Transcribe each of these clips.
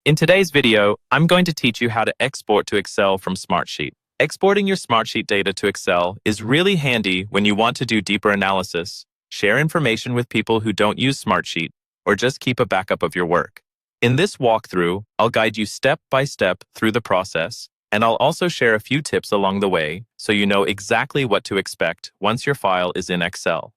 In today's video, I'm going to teach you how to export to Excel from Smartsheet. Exporting your Smartsheet data to Excel is really handy when you want to do deeper analysis, share information with people who don't use Smartsheet, or just keep a backup of your work. In this walkthrough, I'll guide you step by step through the process, and I'll also share a few tips along the way so you know exactly what to expect once your file is in Excel.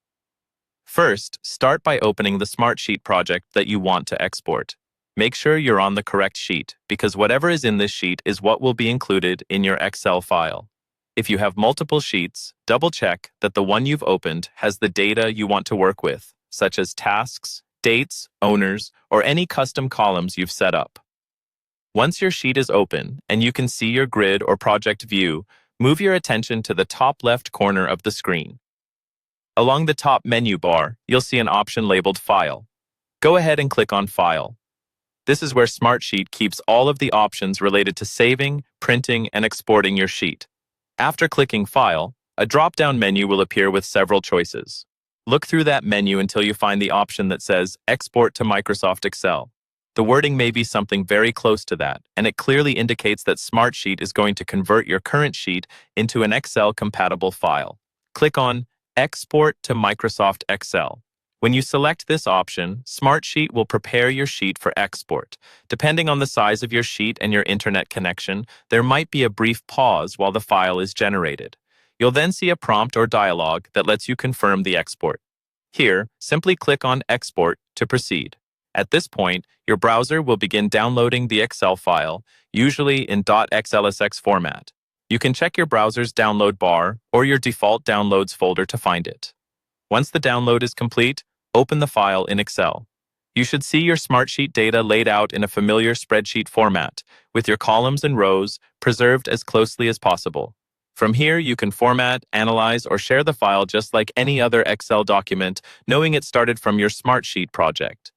First, start by opening the Smartsheet project that you want to export. Make sure you're on the correct sheet, because whatever is in this sheet is what will be included in your Excel file. If you have multiple sheets, double-check that the one you've opened has the data you want to work with, such as tasks, dates, owners, or any custom columns you've set up. Once your sheet is open and you can see your grid or project view, move your attention to the top left corner of the screen. Along the top menu bar, you'll see an option labeled File. Go ahead and click on File. This is where Smartsheet keeps all of the options related to saving, printing, and exporting your sheet. After clicking File, a drop-down menu will appear with several choices. Look through that menu until you find the option that says Export to Microsoft Excel. The wording may be something very close to that, and it clearly indicates that Smartsheet is going to convert your current sheet into an Excel-compatible file. Click on Export to Microsoft Excel. When you select this option, Smartsheet will prepare your sheet for export. Depending on the size of your sheet and your internet connection, there might be a brief pause while the file is generated. You'll then see a prompt or dialog that lets you confirm the export. Here, simply click on Export to proceed. At this point, your browser will begin downloading the Excel file, usually in .xlsx format. You can check your browser's download bar or your default downloads folder to find it. Once the download is complete, open the file in Excel. You should see your Smartsheet data laid out in a familiar spreadsheet format, with your columns and rows preserved as closely as possible. From here, you can format, analyze, or share the file just like any other Excel document, knowing it started from your Smartsheet project.